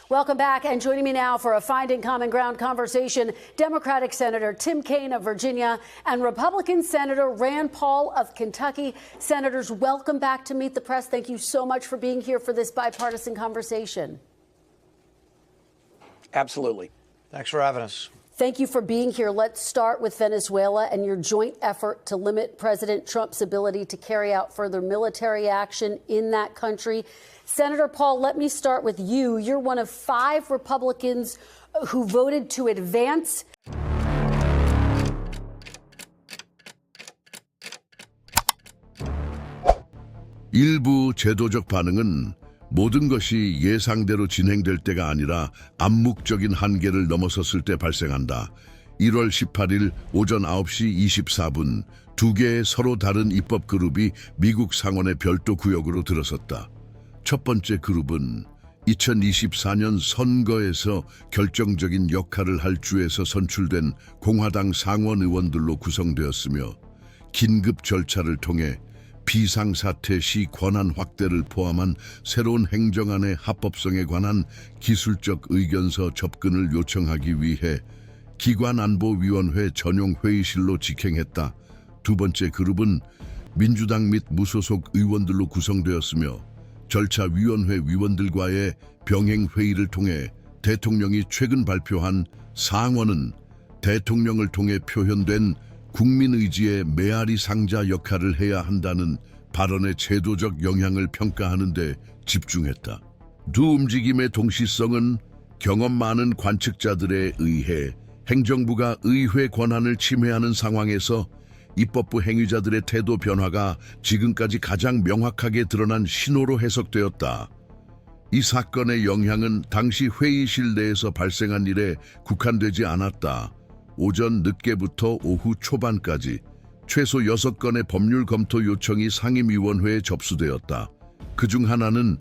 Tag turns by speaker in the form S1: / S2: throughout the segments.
S1: Welcome back, and joining me now for a Finding Common Ground conversation, Democratic Senator Tim Kaine of Virginia and Republican Senator Rand Paul of Kentucky. Senators, welcome back to Meet the Press. Thank you so much for being here for this bipartisan conversation.
S2: Absolutely.
S3: Thanks for having us.
S1: Thank you for being here. Let's start with Venezuela and your joint effort to limit President Trump's ability to carry out further military action in that country. Senator Paul, let me start with you. You're one of 5 Republicans who voted to advance.
S4: 일부 제도적 반응은 모든 것이 예상대로 진행될 때가 아니라 암묵적인 한계를 넘어섰을 때 발생한다. 1월 18일 오전 9시 24분 2개의 서로 다른 입법 그룹이 미국 상원의 별도 구역으로 들어섰다. 첫 번째 그룹은 2024년 선거에서 결정적인 역할을 할 주에서 선출된 공화당 상원 의원들로 구성되었으며 긴급 절차를 통해 비상사태 시 권한 확대를 포함한 새로운 행정안의 합법성에 관한 기술적 의견서 접근을 요청하기 위해 기관안보위원회 전용 회의실로 직행했다. 두 번째 그룹은 민주당 및 무소속 의원들로 구성되었으며 절차위원회 위원들과의 병행회의를 통해 대통령이 최근 발표한 상원은 대통령을 통해 표현된 국민의지의 메아리 상자 역할을 해야 한다는 발언의 제도적 영향을 평가하는 데 집중했다. 두 움직임의 동시성은 경험 많은 관측자들에 의해 행정부가 의회 권한을 침해하는 상황에서 입법부 행위자들의 태도 변화가 지금까지 가장 명확하게 드러난 신호로 해석되었다. 이 사건의 영향은 당시 회의실 내에서 발생한 일에 국한되지 않았다. 오전 늦게부터 오후 초반까지 최소 6건의 법률 검토 요청이 상임위원회에 접수되었다. 그중 하나는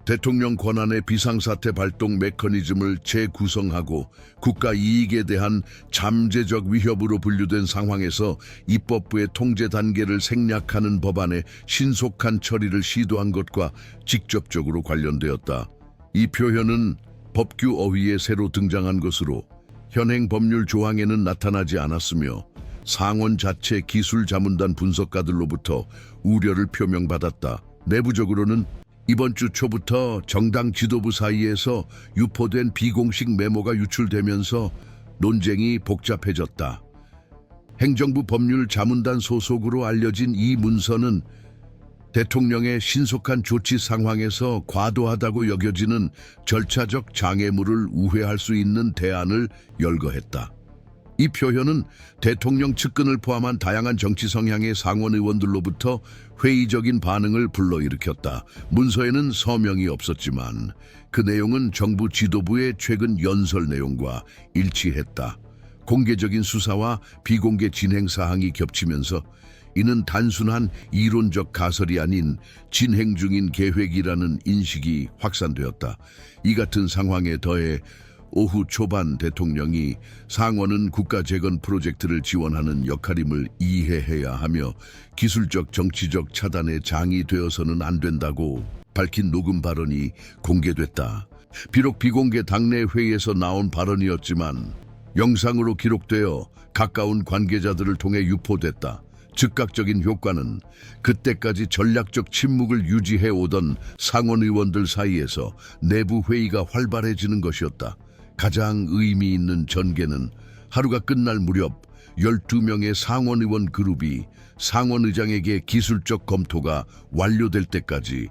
S4: 대통령 권한의 비상사태 발동 메커니즘을 재구성하고 국가 이익에 대한 잠재적 위협으로 분류된 상황에서 입법부의 통제 단계를 생략하는 법안의 신속한 처리를 시도한 것과 직접적으로 관련되었다. 이 표현은 법규 어휘에 새로 등장한 것으로 현행 법률 조항에는 나타나지 않았으며 상원 자체 기술자문단 분석가들로부터 우려를 표명받았다. 내부적으로는 이번 주 초부터 정당 지도부 사이에서 유포된 비공식 메모가 유출되면서 논쟁이 복잡해졌다. 행정부 법률 자문단 소속으로 알려진 이 문서는 대통령의 신속한 조치 상황에서 과도하다고 여겨지는 절차적 장애물을 우회할 수 있는 대안을 열거했다. 이 표현은 대통령 측근을 포함한 다양한 정치 성향의 상원 의원들로부터 회의적인 반응을 불러일으켰다. 문서에는 서명이 없었지만 그 내용은 정부 지도부의 최근 연설 내용과 일치했다. 공개적인 수사와 비공개 진행 사항이 겹치면서 이는 단순한 이론적 가설이 아닌 진행 중인 계획이라는 인식이 확산되었다. 이 같은 상황에 더해 오후 초반 대통령이 상원은 국가재건 프로젝트를 지원하는 역할임을 이해해야 하며 기술적 정치적 차단의 장이 되어서는 안 된다고 밝힌 녹음 발언이 공개됐다. 비록 비공개 당내 회의에서 나온 발언이었지만 영상으로 기록되어 가까운 관계자들을 통해 유포됐다. 즉각적인 효과는 그때까지 전략적 침묵을 유지해 오던 상원 의원들 사이에서 내부 회의가 활발해지는 것이었다. 가장 의미 있는 전개는 하루가 끝날 무렵 12명의 상원 의원 그룹이 상원 의장에게 기술적 검토가 완료될 때까지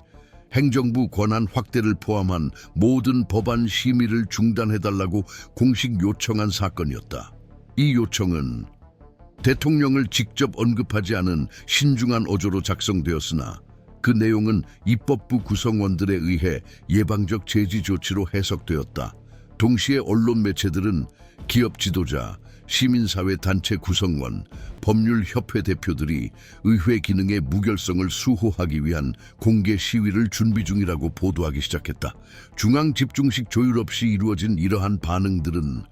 S4: 행정부 권한 확대를 포함한 모든 법안 심의를 중단해달라고 공식 요청한 사건이었다. 이 요청은 대통령을 직접 언급하지 않은 신중한 어조로 작성되었으나 그 내용은 입법부 구성원들에 의해 예방적 제지 조치로 해석되었다. 동시에 언론 매체들은 기업 지도자, 시민사회 단체 구성원, 법률협회 대표들이 의회 기능의 무결성을 수호하기 위한 공개 시위를 준비 중이라고 보도하기 시작했다. 중앙 집중식 조율 없이 이루어진 이러한 반응들은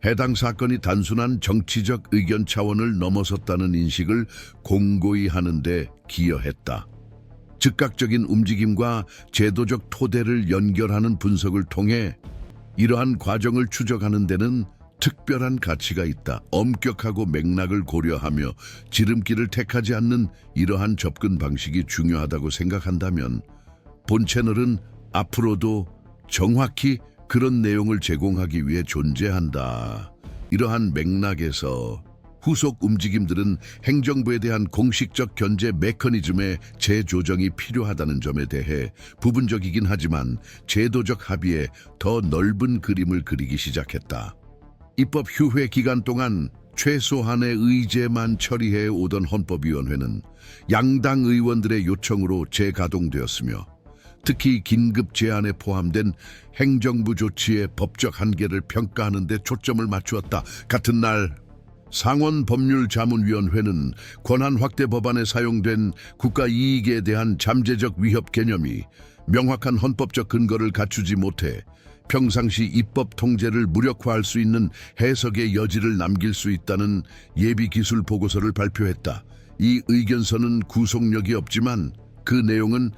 S4: 해당 사건이 단순한 정치적 의견 차원을 넘어섰다는 인식을 공고히 하는 데 기여했다. 즉각적인 움직임과 제도적 토대를 연결하는 분석을 통해 이러한 과정을 추적하는 데는 특별한 가치가 있다. 엄격하고 맥락을 고려하며 지름길을 택하지 않는 이러한 접근 방식이 중요하다고 생각한다면 본 채널은 앞으로도 정확히 그런 내용을 제공하기 위해 존재한다. 이러한 맥락에서 후속 움직임들은 행정부에 대한 공식적 견제 메커니즘의 재조정이 필요하다는 점에 대해 부분적이긴 하지만 제도적 합의에 더 넓은 그림을 그리기 시작했다. 입법 휴회 기간 동안 최소한의 의제만 처리해 오던 헌법위원회는 양당 의원들의 요청으로 재가동되었으며 특히 긴급 제안에 포함된 행정부 조치의 법적 한계를 평가하는 데 초점을 맞추었다. 같은 날 상원법률자문위원회는 권한 확대 법안에 사용된 국가 이익에 대한 잠재적 위협 개념이 명확한 헌법적 근거를 갖추지 못해 평상시 입법 통제를 무력화할 수 있는 해석의 여지를 남길 수 있다는 예비 기술 보고서를 발표했다. 이 의견서는 구속력이 없지만 그 내용은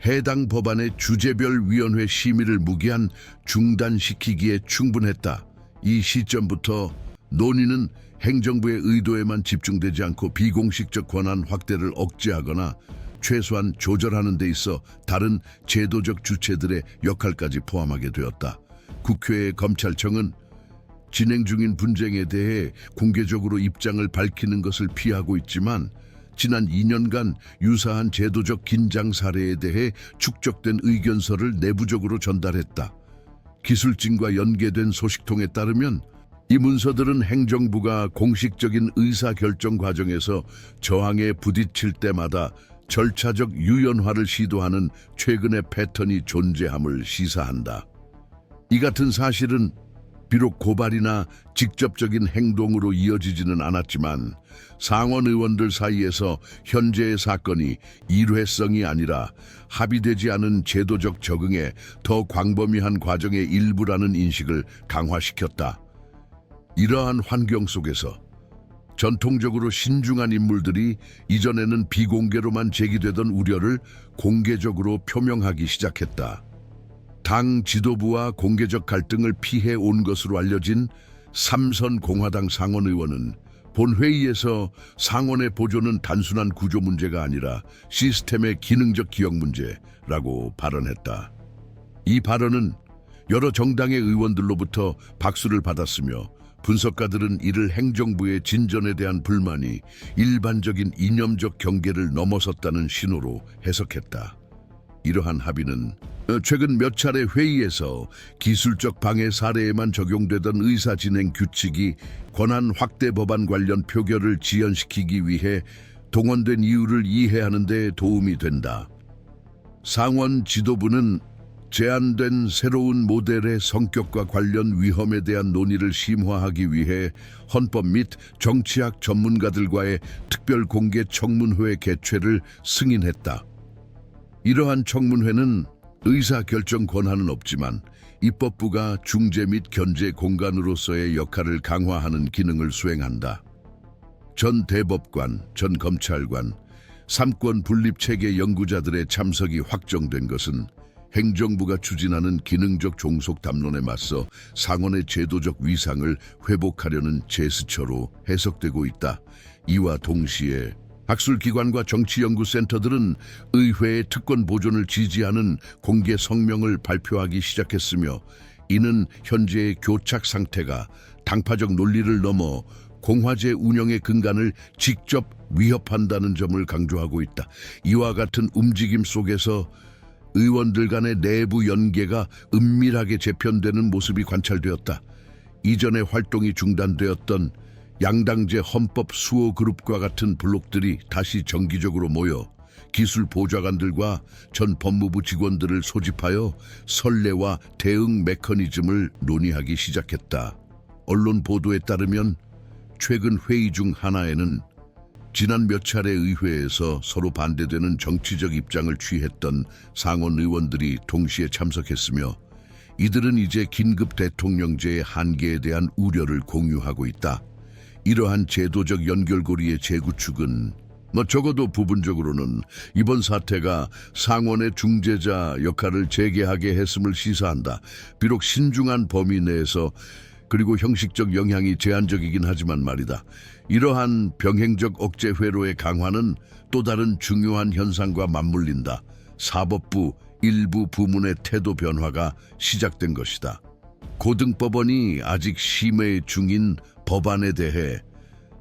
S4: 해당 법안의 주제별 위원회 심의를 무기한 중단시키기에 충분했다. 이 시점부터 논의는 행정부의 의도에만 집중되지 않고 비공식적 권한 확대를 억제하거나 최소한 조절하는 데 있어 다른 제도적 주체들의 역할까지 포함하게 되었다. 국회의 검찰청은 진행 중인 분쟁에 대해 공개적으로 입장을 밝히는 것을 피하고 있지만 지난 2년간 유사한 제도적 긴장 사례에 대해 축적된 의견서를 내부적으로 전달했다. 기술진과 연계된 소식통에 따르면 이 문서들은 행정부가 공식적인 의사결정 과정에서 저항에 부딪힐 때마다 절차적 유연화를 시도하는 최근의 패턴이 존재함을 시사한다. 이 같은 사실은 비록 고발이나 직접적인 행동으로 이어지지는 않았지만 상원 의원들 사이에서 현재의 사건이 일회성이 아니라 합의되지 않은 제도적 적응에 더 광범위한 과정의 일부라는 인식을 강화시켰다. 이러한 환경 속에서 전통적으로 신중한 인물들이 이전에는 비공개로만 제기되던 우려를 공개적으로 표명하기 시작했다. 당 지도부와 공개적 갈등을 피해 온 것으로 알려진 삼선 공화당 상원 의원은 본회의에서 상원의 보조는 단순한 구조 문제가 아니라 시스템의 기능적 기억 문제라고 발언했다. 이 발언은 여러 정당의 의원들로부터 박수를 받았으며 분석가들은 이를 행정부의 진전에 대한 불만이 일반적인 이념적 경계를 넘어섰다는 신호로 해석했다. 이러한 합의는 최근 몇 차례 회의에서 기술적 방해 사례에만 적용되던 의사진행 규칙이 권한 확대 법안 관련 표결을 지연시키기 위해 동원된 이유를 이해하는 데 도움이 된다. 상원 지도부는 제안된 새로운 모델의 성격과 관련 위험에 대한 논의를 심화하기 위해 헌법 및 정치학 전문가들과의 특별 공개 청문회 개최를 승인했다. 이러한 청문회는 의사결정 권한은 없지만 입법부가 중재 및 견제 공간으로서의 역할을 강화하는 기능을 수행한다. 전 대법관, 전 검찰관, 삼권 분립체계 연구자들의 참석이 확정된 것은 행정부가 추진하는 기능적 종속 담론에 맞서 상원의 제도적 위상을 회복하려는 제스처로 해석되고 있다. 이와 동시에 학술기관과 정치연구센터들은 의회의 특권 보존을 지지하는 공개 성명을 발표하기 시작했으며 이는 현재의 교착 상태가 당파적 논리를 넘어 공화제 운영의 근간을 직접 위협한다는 점을 강조하고 있다. 이와 같은 움직임 속에서 의원들 간의 내부 연계가 은밀하게 재편되는 모습이 관찰되었다. 이전에 활동이 중단되었던 양당제 헌법 수호 그룹과 같은 블록들이 다시 정기적으로 모여 기술 보좌관들과 전 법무부 직원들을 소집하여 선례와 대응 메커니즘을 논의하기 시작했다. 언론 보도에 따르면 최근 회의 중 하나에는 지난 몇 차례 의회에서 서로 반대되는 정치적 입장을 취했던 상원 의원들이 동시에 참석했으며 이들은 이제 긴급 대통령제의 한계에 대한 우려를 공유하고 있다. 이러한 제도적 연결고리의 재구축은 적어도 부분적으로는 이번 사태가 상원의 중재자 역할을 재개하게 했음을 시사한다. 비록 신중한 범위 내에서 그리고 형식적 영향이 제한적이긴 하지만 말이다. 이러한 병행적 억제 회로의 강화는 또 다른 중요한 현상과 맞물린다. 사법부 일부 부문의 태도 변화가 시작된 것이다. 고등법원이 아직 심의 중인 법안에 대해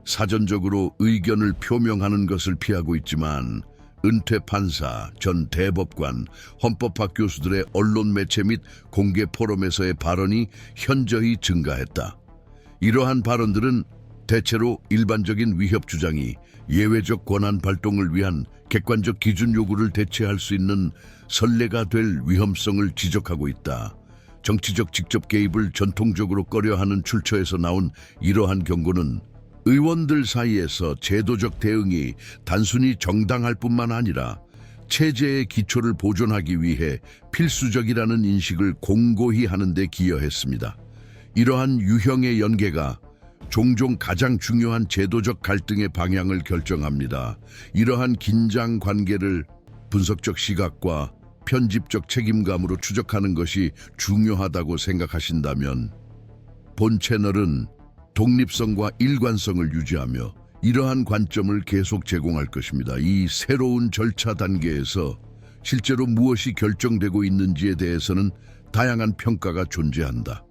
S4: 사전적으로 의견을 표명하는 것을 피하고 있지만 은퇴 판사, 전 대법관, 헌법학 교수들의 언론 매체 및 공개 포럼에서의 발언이 현저히 증가했다. 이러한 발언들은 대체로 일반적인 위협 주장이 예외적 권한 발동을 위한 객관적 기준 요구를 대체할 수 있는 선례가 될 위험성을 지적하고 있다. 정치적 직접 개입을 전통적으로 꺼려하는 출처에서 나온 이러한 경고는 의원들 사이에서 제도적 대응이 단순히 정당할 뿐만 아니라 체제의 기초를 보존하기 위해 필수적이라는 인식을 공고히 하는 데 기여했습니다. 이러한 유형의 연계가 종종 가장 중요한 제도적 갈등의 방향을 결정합니다. 이러한 긴장 관계를 분석적 시각과 편집적 책임감으로 추적하는 것이 중요하다고 생각하신다면 본 채널은 독립성과 일관성을 유지하며 이러한 관점을 계속 제공할 것입니다. 이 새로운 절차 단계에서 실제로 무엇이 결정되고 있는지에 대해서는 다양한 평가가 존재한다.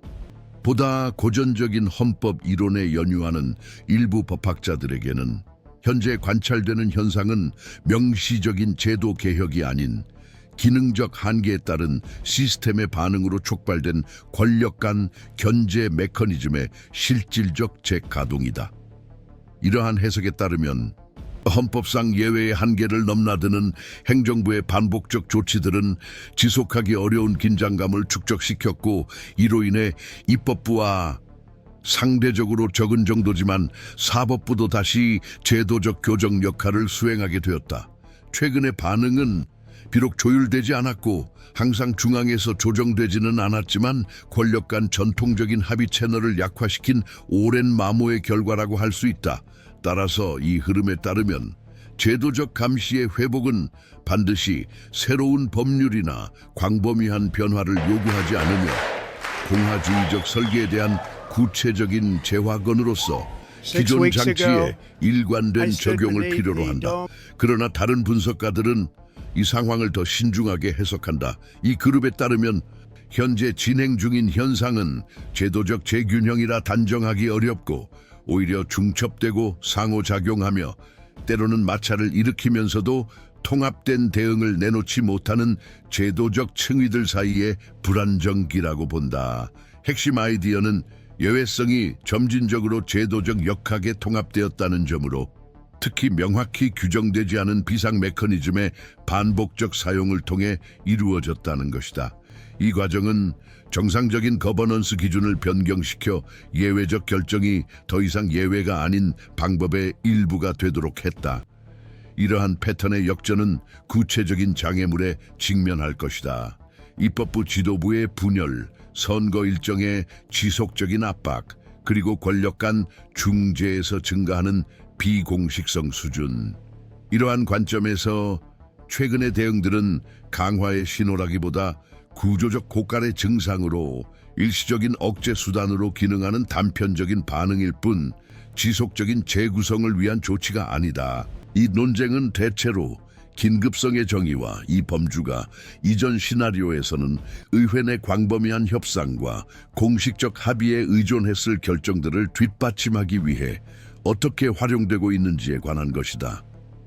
S4: 보다 고전적인 헌법 이론에 연유하는 일부 법학자들에게는 현재 관찰되는 현상은 명시적인 제도 개혁이 아닌 기능적 한계에 따른 시스템의 반응으로 촉발된 권력 간 견제 메커니즘의 실질적 재가동이다. 이러한 해석에 따르면 헌법상 예외의 한계를 넘나드는 행정부의 반복적 조치들은 지속하기 어려운 긴장감을 축적시켰고 이로 인해 입법부와 상대적으로 적은 정도지만 사법부도 다시 제도적 교정 역할을 수행하게 되었다. 최근의 반응은 비록 조율되지 않았고 항상 중앙에서 조정되지는 않았지만 권력 간 전통적인 합의 채널을 약화시킨 오랜 마모의 결과라고 할 수 있다. 따라서 이 흐름에 따르면 제도적 감시의 회복은 반드시 새로운 법률이나 광범위한 변화를 요구하지 않으며 공화주의적 설계에 대한 구체적인 재확언으로서 기존 장치의 일관된 적용을 필요로 한다. 그러나 다른 분석가들은 이 상황을 더 신중하게 해석한다. 이 그룹에 따르면 현재 진행 중인 현상은 제도적 재균형이라 단정하기 어렵고 오히려 중첩되고 상호작용하며 때로는 마찰을 일으키면서도 통합된 대응을 내놓지 못하는 제도적 층위들 사이의 불안정기라고 본다. 핵심 아이디어는 예외성이 점진적으로 제도적 역학에 통합되었다는 점으로 특히 명확히 규정되지 않은 비상 메커니즘의 반복적 사용을 통해 이루어졌다는 것이다. 이 과정은 정상적인 거버넌스 기준을 변경시켜 예외적 결정이 더 이상 예외가 아닌 방법의 일부가 되도록 했다. 이러한 패턴의 역전은 구체적인 장애물에 직면할 것이다. 입법부 지도부의 분열, 선거 일정의 지속적인 압박, 그리고 권력 간 중재에서 증가하는 비공식성 수준. 이러한 관점에서 최근의 대응들은 강화의 신호라기보다 구조적 고갈의 증상으로 일시적인 억제 수단으로 기능하는 단편적인 반응일 뿐 지속적인 재구성을 위한 조치가 아니다. 이 논쟁은 대체로 긴급성의 정의와 이 범주가 이전 시나리오에서는 의회 내 광범위한 협상과 공식적 합의에 의존했을 결정들을 뒷받침하기 위해 어떻게 활용되고 있는지에 관한 것이다.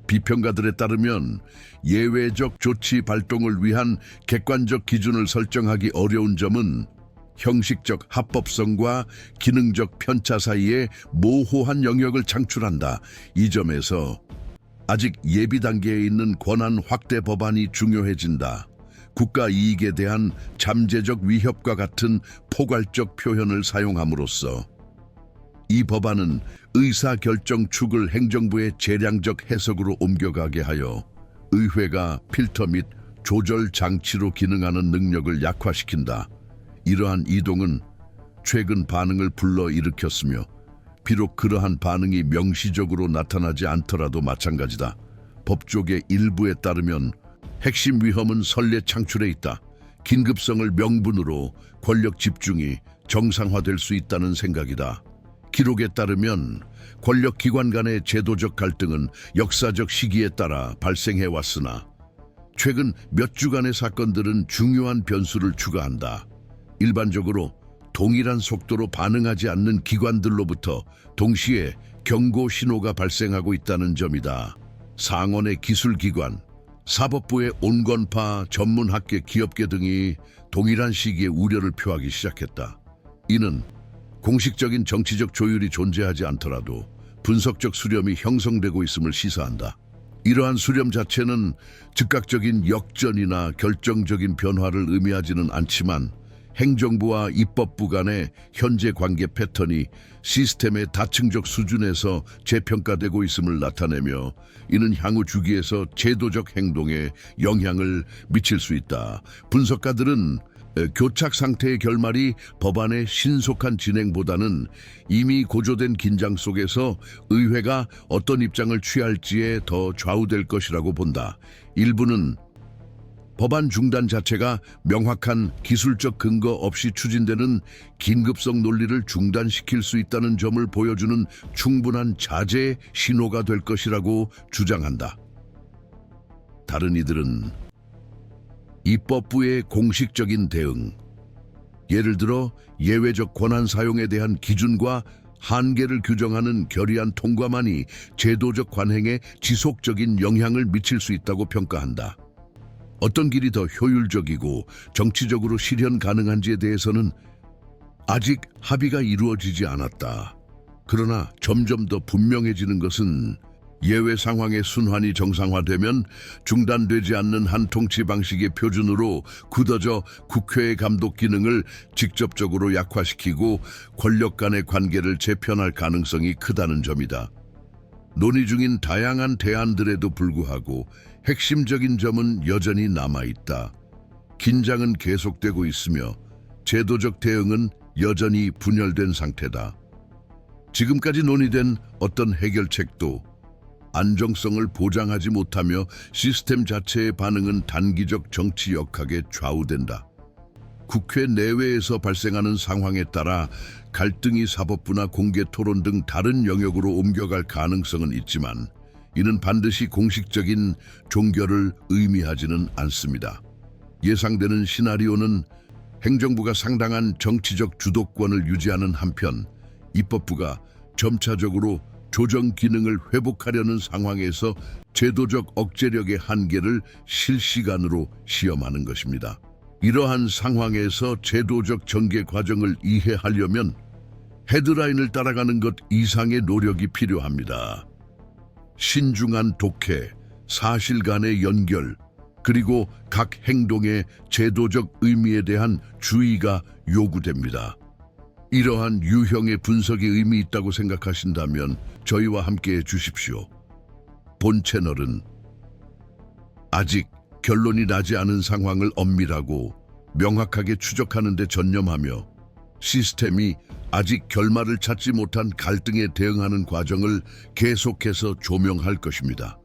S4: 비평가들에 따르면 예외적 조치 발동을 위한 객관적 기준을 설정하기 어려운 점은 형식적 합법성과 기능적 편차 사이에 모호한 영역을 창출한다. 이 점에서 아직 예비 단계에 있는 권한 확대 법안이 중요해진다. 국가 이익에 대한 잠재적 위협과 같은 포괄적 표현을 사용함으로써 이 법안은 의사결정 축을 행정부의 재량적 해석으로 옮겨가게 하여 의회가 필터 및 조절 장치로 기능하는 능력을 약화시킨다. 이러한 이동은 최근 반응을 불러일으켰으며 비록 그러한 반응이 명시적으로 나타나지 않더라도 마찬가지다. 법조계 일부에 따르면 핵심 위험은 선례 창출에 있다. 긴급성을 명분으로 권력 집중이 정상화될 수 있다는 생각이다. 기록에 따르면 권력기관 간의 제도적 갈등은 역사적 시기에 따라 발생해 왔으나 최근 몇 주간의 사건들은 중요한 변수를 추가한다. 일반적으로 동일한 속도로 반응하지 않는 기관들로부터 동시에 경고 신호가 발생하고 있다는 점이다. 상원의 기술기관, 사법부의 온건파 전문학계 기업계 등이 동일한 시기에 우려를 표하기 시작했다. 이는 공식적인 정치적 조율이 존재하지 않더라도 분석적 수렴이 형성되고 있음을 시사한다. 이러한 수렴 자체는 즉각적인 역전이나 결정적인 변화를 의미하지는 않지만 행정부와 입법부 간의 현재 관계 패턴이 시스템의 다층적 수준에서 재평가되고 있음을 나타내며 이는 향후 주기에서 제도적 행동에 영향을 미칠 수 있다. 분석가들은 교착 상태의 결말이 법안의 신속한 진행보다는 이미 고조된 긴장 속에서 의회가 어떤 입장을 취할지에 더 좌우될 것이라고 본다. 일부는 법안 중단 자체가 명확한 기술적 근거 없이 추진되는 긴급성 논리를 중단시킬 수 있다는 점을 보여주는 충분한 자제의 신호가 될 것이라고 주장한다. 다른 이들은 입법부의 공식적인 대응, 예를 들어 예외적 권한 사용에 대한 기준과 한계를 규정하는 결의안 통과만이 제도적 관행에 지속적인 영향을 미칠 수 있다고 평가한다. 어떤 길이 더 효율적이고 정치적으로 실현 가능한지에 대해서는 아직 합의가 이루어지지 않았다. 그러나 점점 더 분명해지는 것은 예외 상황의 순환이 정상화되면 중단되지 않는 한 통치 방식의 표준으로 굳어져 국회의 감독 기능을 직접적으로 약화시키고 권력 간의 관계를 재편할 가능성이 크다는 점이다. 논의 중인 다양한 대안들에도 불구하고 핵심적인 점은 여전히 남아있다. 긴장은 계속되고 있으며 제도적 대응은 여전히 분열된 상태다. 지금까지 논의된 어떤 해결책도 안정성을 보장하지 못하며 시스템 자체의 반응은 단기적 정치 역학에 좌우된다. 국회 내외에서 발생하는 상황에 따라 갈등이 사법부나 공개 토론 등 다른 영역으로 옮겨갈 가능성은 있지만 이는 반드시 공식적인 종결을 의미하지는 않습니다. 예상되는 시나리오는 행정부가 상당한 정치적 주도권을 유지하는 한편 입법부가 점차적으로 조정 기능을 회복하려는 상황에서 제도적 억제력의 한계를 실시간으로 시험하는 것입니다. 이러한 상황에서 제도적 전개 과정을 이해하려면 헤드라인을 따라가는 것 이상의 노력이 필요합니다. 신중한 독해, 사실간의 연결, 그리고 각 행동의 제도적 의미에 대한 주의가 요구됩니다. 이러한 유형의 분석이 의미 있다고 생각하신다면 저희와 함께해 주십시오. 본 채널은 아직 결론이 나지 않은 상황을 엄밀하고 명확하게 추적하는 데 전념하며 시스템이 아직 결말을 찾지 못한 갈등에 대응하는 과정을 계속해서 조명할 것입니다.